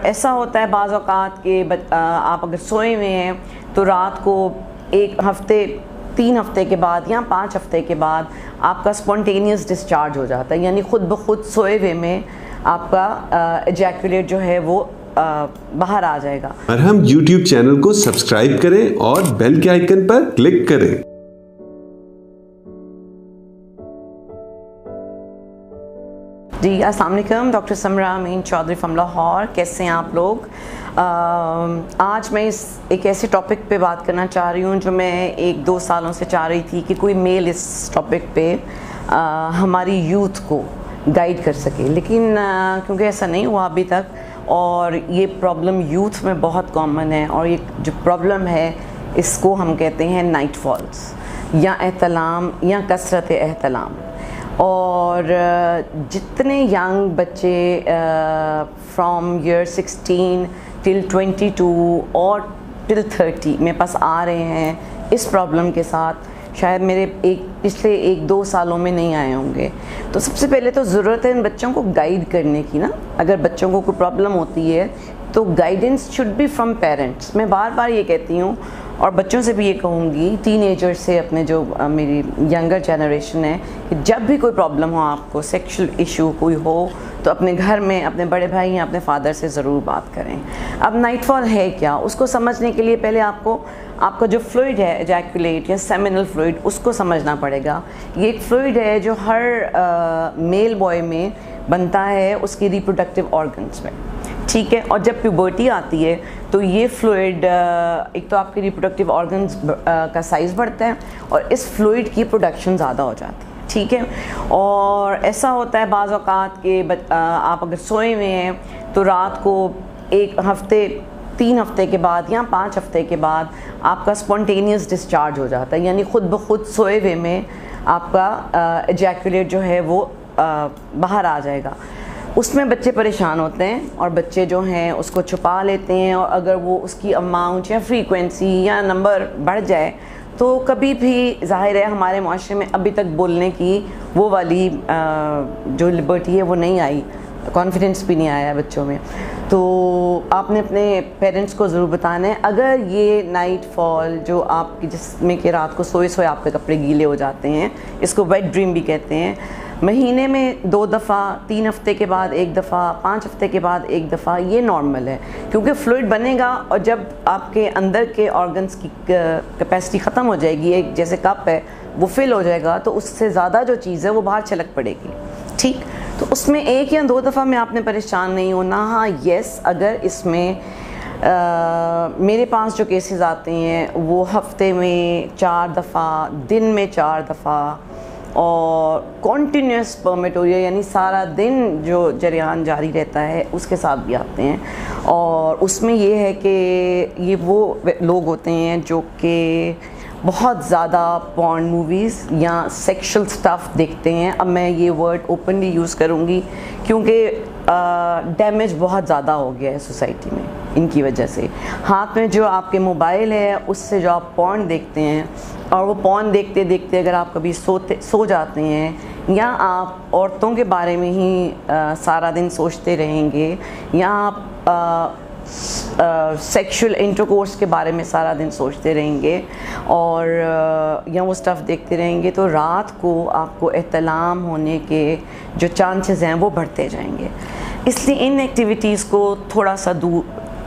ऐसा होता है बाज़ औक़ात के आप अगर सोए हुए हैं तो रात को 1 हफ़्ते 3 हफ़्ते के बाद या 5 हफ़्ते के बाद आपका स्पॉन्टेनियस डिस्चार्ज हो जाता है, यानी ख़ुद ब खुद सोए हुए में आपका एजैकुलेट जो है वो बाहर आ जाएगा। और हम YouTube चैनल को सब्सक्राइब करें और बेल के आइकन पर क्लिक करें। जी अस्सलाम वालेकुम, डॉक्टर समरा अमीन चौधरी फ्रॉम लाहौर। कैसे हैं आप लोग? आज मैं एक ऐसे टॉपिक पे बात करना चाह रही हूँ जो मैं 1-2 सालों से चाह रही थी कि कोई मेल इस टॉपिक पे हमारी यूथ को गाइड कर सके, लेकिन क्योंकि ऐसा नहीं हुआ अभी तक, और ये प्रॉब्लम यूथ में बहुत कॉमन है। और ये जो प्रॉब्लम है इसको हम कहते हैं नाइट फॉल्स या एहतलाम या कसरत एहतलाम। और जितने यंग बच्चे फ्रॉम ईयर 16 टिल 22 और टिल 30 मेरे पास आ रहे हैं इस प्रॉब्लम के साथ, शायद मेरे पिछले 1-2 सालों में नहीं आए होंगे। तो सबसे पहले तो ज़रूरत है इन बच्चों को गाइड करने की ना। अगर बच्चों को कोई प्रॉब्लम होती है तो guidance should be from parents. मैं बार बार ये कहती हूँ और बच्चों से भी ये कहूँगी, टीनेजर से, अपने जो मेरी यंगर जनरेशन है, कि जब भी कोई प्रॉब्लम हो, आपको सेक्सुअल इशू कोई हो, तो अपने घर में अपने बड़े भाई या अपने फादर से ज़रूर बात करें। अब नाइटफॉल है क्या, उसको समझने के लिए पहले आपका जो फ्लूइड है एजैकुलेट या सेमिनल फ्लूइड, उसको समझना पड़ेगा। ये एक फ्लूइड है जो हर मेल बॉय में बनता है उसकी रिप्रोडक्टिव ऑर्गन्स में, ठीक है। और जब प्यूबर्टी आती है तो ये फ्लूइड एक तो आपके रिप्रोडक्टिव ऑर्गन्स का साइज़ बढ़ता है और इस फ्लूइड की प्रोडक्शन ज़्यादा हो जाती है, ठीक है। और ऐसा होता है बाज़ औक़ात के आप अगर सोए हुए हैं तो रात को 1 हफ़्ते 3 हफ़्ते के बाद या 5 हफ़्ते के बाद आपका स्पॉन्टेनियस डिस्चार्ज हो जाता है, यानी ख़ुद ब खुद सोए हुए में आपका एजैकुलेट जो है वो बाहर आ जाएगा। उसमें बच्चे परेशान होते हैं और बच्चे जो हैं उसको छुपा लेते हैं, और अगर वो उसकी अमाउंट या फ्रीक्वेंसी या नंबर बढ़ जाए तो कभी भी ज़ाहिर है हमारे माशरे में अभी तक बोलने की वो वाली जो लिबर्टी है वो नहीं आई, कॉन्फिडेंस भी नहीं आया बच्चों में। तो आपने अपने पेरेंट्स को ज़रूर बताना है। अगर ये नाइट फॉल जो आपकी, जिसमें कि रात को सोए सोए आपके कपड़े गीले हो जाते हैं, इसको वेट ड्रीम भी कहते हैं, महीने में 2 दफ़ा, 3 हफ़्ते के बाद 1 दफ़ा, 5 हफ़्ते के बाद 1 दफ़ा, ये नॉर्मल है। क्योंकि फ्लूइड बनेगा और जब आपके अंदर के ऑर्गन्स की कैपेसिटी ख़त्म हो जाएगी, एक जैसे कप है वो फिल हो जाएगा, तो उससे ज़्यादा जो चीज़ है वो बाहर छलक पड़ेगी, ठीक। तो उसमें 1 या 2 दफ़ा में आपने परेशान नहीं होना। हाँ यस, अगर इसमें मेरे पास जो केसेस आते हैं वो हफ्ते में 4 दफ़ा, दिन में 4 दफ़ा, और कॉन्टीन्यूस स्पर्मेटोरिया यानी सारा दिन जो जरियान जारी रहता है उसके साथ भी आते हैं। और उसमें ये है कि ये वो लोग होते हैं जो कि बहुत ज़्यादा पॉर्न मूवीज़ या सेक्सुअल स्टफ़ देखते हैं। अब मैं ये वर्ड ओपनली यूज़ करूँगी क्योंकि डैमेज बहुत ज़्यादा हो गया है सोसाइटी में इनकी वजह से। हाथ में जो आपके मोबाइल है उससे जो आप पॉर्न देखते हैं, और वो पॉर्न देखते देखते अगर आप कभी सो जाते हैं, या आप औरतों के बारे में ही सारा दिन सोचते रहेंगे, या आप सेक्सुअल इंटरकोर्स के बारे में सारा दिन सोचते रहेंगे, और या वो स्टफ़ देखते रहेंगे, तो रात को आपको एहतलाम होने के जो चांसेस हैं वो बढ़ते जाएंगे। इसलिए इन एक्टिविटीज़ को थोड़ा सा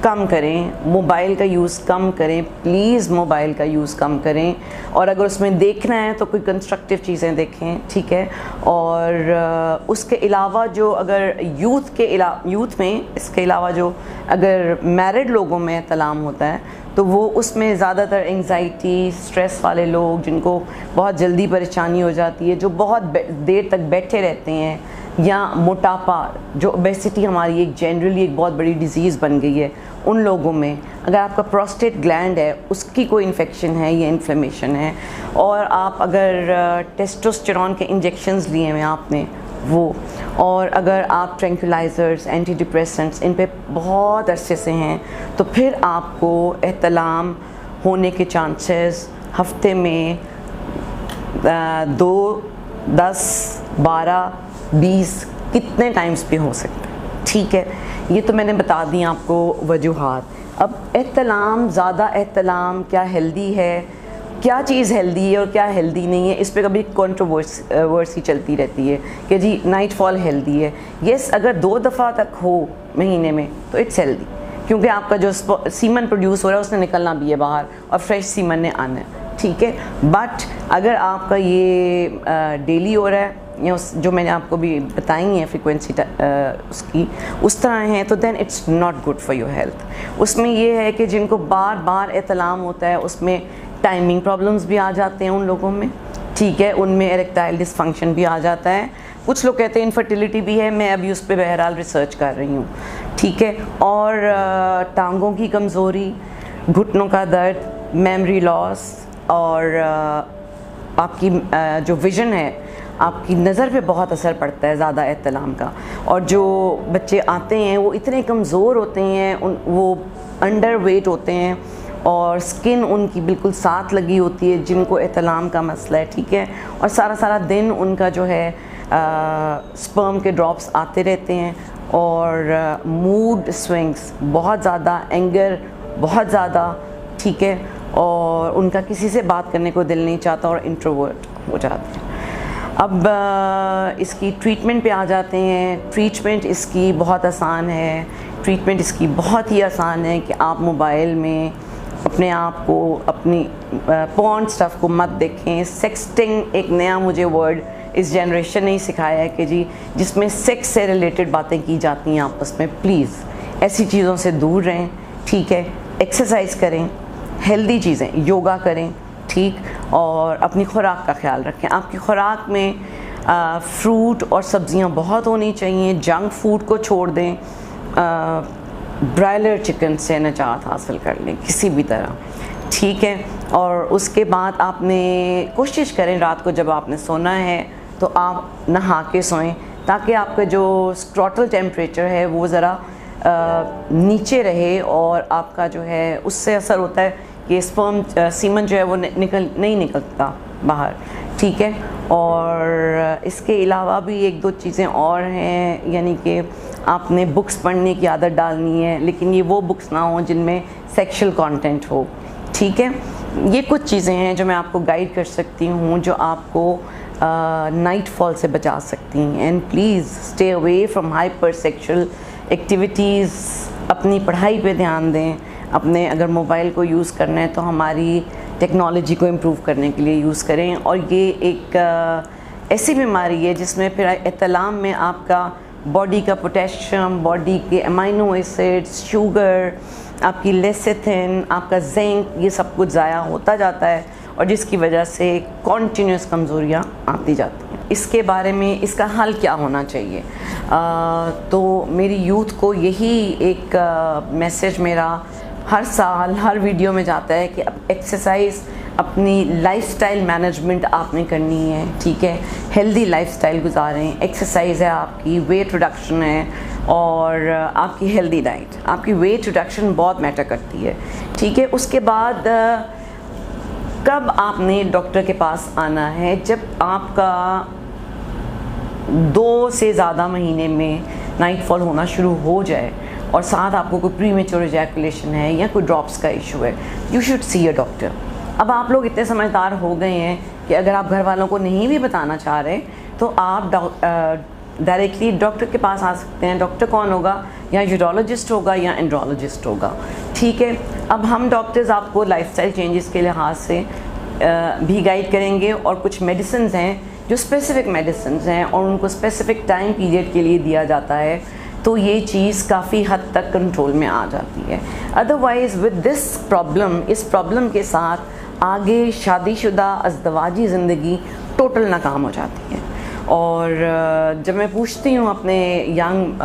कम करें, मोबाइल का यूज़ कम करें, प्लीज़ मोबाइल का यूज़ कम करें। और अगर उसमें देखना है तो कोई कंस्ट्रक्टिव चीज़ें देखें, ठीक है। और उसके अलावा जो अगर यूथ में इसके अलावा जो अगर मैरिड लोगों में तलाम होता है तो वो उसमें ज़्यादातर एंग्जाइटी, स्ट्रेस वाले लोग, जिनको बहुत जल्दी परेशानी हो जाती है, जो बहुत देर तक बैठे रहते हैं, या मोटापा, जो ओबेसिटी हमारी एक जनरली एक बहुत बड़ी डिज़ीज़ बन गई है, उन लोगों में अगर आपका प्रोस्टेट ग्लैंड है उसकी कोई इन्फेक्शन है या इन्फ्लेमेशन है, और आप अगर टेस्टोस्टेरोन के इंजेक्शंस लिए हैं आपने वो, और अगर आप ट्रैंक्विलाइजर्स, एंटी डिप्रेसेंट्स इन पे बहुत अरसे से हैं, तो फिर आपको एहतलाम होने के चांसेस हफ्ते में 2, 10, 12, 20 कितने टाइम्स भी हो सकते हैं, ठीक है। ये तो मैंने बता दी आपको वजूहात। अब एहतलाम, ज़्यादा एहतलाम क्या हेल्दी है, क्या चीज़ हेल्दी है और क्या हेल्दी नहीं है, इस पे कभी कंट्रोवर्सी चलती रहती है कि जी नाइट फॉल हेल्दी है। येस, अगर 2 दफ़ा तक हो महीने में तो इट्स हेल्दी, क्योंकि आपका जो सीमन प्रोड्यूस हो रहा है उसने निकलना भी है बाहर और फ्रेश सीमन ने आना है, ठीक है। बट अगर आपका ये डेली हो रहा है या जो मैंने आपको भी बताई है फ्रीक्वेंसी उसकी उस तरह है, तो then it's not good for your health. उसमें ये है कि जिनको बार बार एहतलाम होता है उसमें टाइमिंग प्रॉब्लम्स भी आ जाते हैं उन लोगों में, ठीक है। उनमें इरेक्टाइल डिसफंक्शन भी आ जाता है। कुछ लोग कहते हैं इनफर्टिलिटी भी है, मैं अभी उस पर बहरहाल रिसर्च कर रही हूँ, ठीक है। और टांगों की कमज़ोरी, घुटनों का दर्द, मेमोरी लॉस और आपकी जो विज़न है, आपकी नज़र पे बहुत असर पड़ता है ज़्यादा एहतलाम का। और जो बच्चे आते हैं वो इतने कमज़ोर होते हैं, वो अंडर वेट होते हैं और स्किन उनकी बिल्कुल साथ लगी होती है, जिनको एहतलाम का मसला है, ठीक है। और सारा सारा दिन उनका जो है स्पर्म के ड्रॉप्स आते रहते हैं और मूड स्विंग्स बहुत ज़्यादा, एंगर बहुत ज़्यादा, ठीक है। और उनका किसी से बात करने को दिल नहीं चाहता और इंट्रोवर्ट हो जाते हैं। अब इसकी ट्रीटमेंट पे आ जाते हैं। ट्रीटमेंट इसकी बहुत आसान है। ट्रीटमेंट इसकी बहुत ही आसान है कि आप मोबाइल में अपने आप को, अपनी पॉर्न स्टफ़ को मत देखें। सेक्सटिंग एक नया मुझे वर्ड इस जनरेशन ने ही सिखाया है कि जी जिसमें सेक्स से रिलेटेड बातें की जाती हैं आपस में, प्लीज़ ऐसी चीज़ों से दूर रहें, ठीक है। एक्सरसाइज करें, हेल्दी चीज़ें, योगा करें, ठीक। और अपनी खुराक का ख्याल रखें। आपकी खुराक में फ्रूट और सब्ज़ियां बहुत होनी चाहिए। जंक फूड को छोड़ दें। ब्रायलर चिकन से निजात हासिल कर लें किसी भी तरह, ठीक है। और उसके बाद आपने कोशिश करें रात को जब आपने सोना है तो आप नहा के सोएं, ताकि आपका जो स्क्रोटल टेम्परेचर है वो ज़रा नीचे रहे और आपका जो है उससे असर होता है कि स्पर्म सीमन जो है वो नहीं निकलता बाहर, ठीक है। और इसके अलावा भी 1-2 चीज़ें और हैं, यानी कि आपने बुक्स पढ़ने की आदत डालनी है, लेकिन ये वो बुक्स ना हो जिनमें सेक्सुअल कंटेंट हो, ठीक है। ये कुछ चीज़ें हैं जो मैं आपको गाइड कर सकती हूँ, जो आपको नाइट फॉल से बचा सकती हैं। And please stay away from hyper sexual activities. अपनी पढ़ाई पे ध्यान दें। अपने अगर मोबाइल को यूज़ करना है तो हमारी टेक्नोलॉजी को इम्प्रूव करने के लिए यूज़ करें। और ये एक ऐसी बीमारी है जिसमें फिर एहतलाम में आपका बॉडी का पोटेशियम, बॉडी के अमाइनो एसिड्स, शुगर, आपकी लेसिथिन, आपका जिंक, ये सब कुछ ज़ाया होता जाता है और जिसकी वजह से कॉन्टीन्यूस कमज़ोरियाँ आती जाती हैं। इसके बारे में इसका हल क्या होना चाहिए? तो मेरी यूथ को यही एक मैसेज मेरा हर साल हर वीडियो में जाता है कि अब एक्सरसाइज, अपनी लाइफस्टाइल मैनेजमेंट आपने करनी है, ठीक है। Healthy lifestyle गुजारें। एक्सरसाइज है आपकी, वेट रिडक्शन है और आपकी हेल्दी डाइट। आपकी वेट रिडक्शन बहुत मैटर करती है, ठीक है। उसके बाद कब आपने डॉक्टर के पास आना है? जब आपका 2 से ज़्यादा महीने में नाइट फॉल होना शुरू हो जाए और साथ आपको कोई प्रीमेच्योर इजैकुलेशन है या कोई ड्रॉप्स का इशू है, you should see a doctor. अब आप लोग इतने समझदार हो गए हैं कि अगर आप घर वालों को नहीं भी बताना चाह रहे तो आप डायरेक्टली डॉक्टर के पास आ सकते हैं। डॉक्टर कौन होगा? या यूरोलॉजिस्ट होगा या एंड्रोलॉजिस्ट होगा, ठीक है। अब हम डॉक्टर्स आपको लाइफस्टाइल चेंजेस के लिहाज से भी गाइड करेंगे और कुछ मेडिसिन हैं जो स्पेसिफ़िक मेडिसिन हैं और उनको स्पेसिफ़िक टाइम पीरियड के लिए दिया जाता है, तो ये चीज़ काफ़ी हद तक कंट्रोल में आ जाती है। अदरवाइज़ विद दिस प्रॉब्लम, इस प्रॉब्लम के साथ आगे शादीशुदा अज़दवाजी ज़िंदगी टोटल नाकाम हो जाती है। और जब मैं पूछती हूँ अपने यंग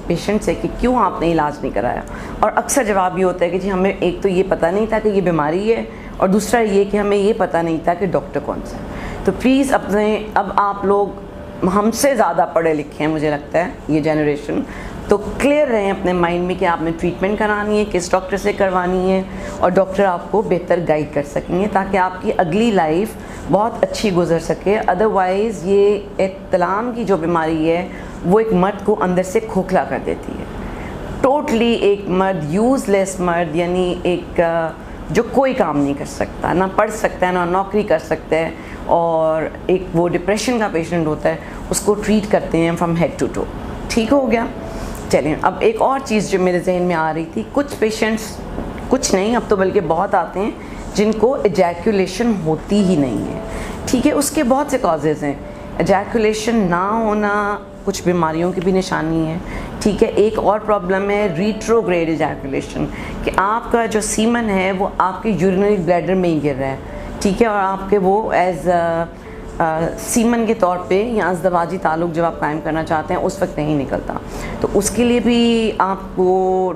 पेशेंट से कि क्यों आपने इलाज नहीं कराया, और अक्सर जवाब ये होता है कि जी हमें एक तो ये पता नहीं था कि ये बीमारी है और दूसरा ये कि हमें ये पता नहीं था कि डॉक्टर कौन सा है। तो प्लीज़ अब आप लोग हमसे ज़्यादा पढ़े लिखे हैं मुझे लगता है ये जनरेशन, तो क्लियर रहें अपने माइंड में कि आपने ट्रीटमेंट करानी है, किस डॉक्टर से करवानी है और डॉक्टर आपको बेहतर गाइड कर सकेंगे ताकि आपकी अगली लाइफ बहुत अच्छी गुजर सके। अदरवाइज़ ये एहतलाम की जो बीमारी है वो एक मर्द को अंदर से खोखला कर देती है। टोटली एक मर्द, यूजलेस मर्द, यानी एक जो कोई काम नहीं कर सकता, ना पढ़ सकता है ना नौकरी कर सकता है, और एक वो डिप्रेशन का पेशेंट होता है, उसको ट्रीट करते हैं फ्रॉम हेड टू टो। ठीक हो गया। चलिए, अब एक और चीज़ जो मेरे जहन में आ रही थी, कुछ पेशेंट्स, कुछ नहीं अब तो बल्कि बहुत आते हैं जिनको एजैकुलेशन होती ही नहीं है। ठीक है, उसके बहुत से कॉजेज़ हैं। एजैकुलेशन ना होना कुछ बीमारियों की भी निशानी है। ठीक है, एक और प्रॉब्लम है रिट्रोग्रेड एजैकुलेशन, कि आपका जो सीमन है वो आपके यूरिनरी ब्लैडर में ही गिर रहा है। ठीक है, और आपके वो एज सीमन के तौर पे या अज़दवाजी ताल्लुक़ जब आप कायम करना चाहते हैं उस वक्त नहीं निकलता, तो उसके लिए भी आपको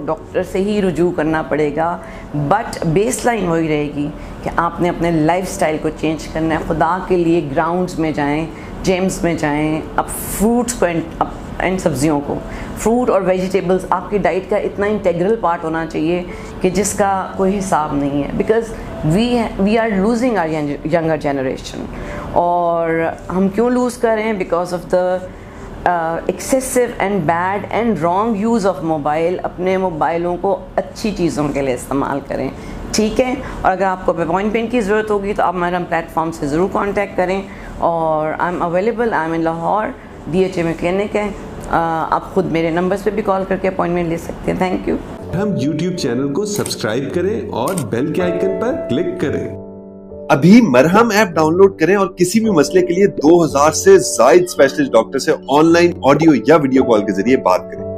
डॉक्टर से ही रुजू करना पड़ेगा। बट बेसलाइन वही रहेगी कि आपने अपने लाइफस्टाइल को चेंज करना है। खुदा के लिए ग्राउंड्स में जाएं, जिम्स में जाएं, अब फ्रूट्स को एंड सब्जियों को, फ्रूट और वेजिटेबल्स आपकी डाइट का इतना इंटेग्रल पार्ट होना चाहिए कि जिसका कोई हिसाब नहीं है। Because we are losing our younger generation. और हम क्यों लूज़ कर रहे हैं? Because of the excessive and bad and wrong use of mobile. अपने मोबाइलों को अच्छी चीज़ों के लिए इस्तेमाल करें। ठीक है, और अगर आपको अपॉइंटमेंट की ज़रूरत होगी तो आप हमारे प्लेटफॉर्म से ज़रूर कांटेक्ट करें। और I am available, I am in Lahore, DHA में क्लिनिक है। आप खुद मेरे नंबर्स पे भी कॉल करके अपॉइंटमेंट ले सकते हैं। Thank you. हम YouTube चैनल को सब्सक्राइब करें और बेल के आइकन पर क्लिक करें। अभी मरहम ऐप डाउनलोड करें और किसी भी मसले के लिए 2000 से ज्यादा स्पेशलिस्ट डॉक्टर से ऑनलाइन ऑडियो या वीडियो कॉल के जरिए बात करें।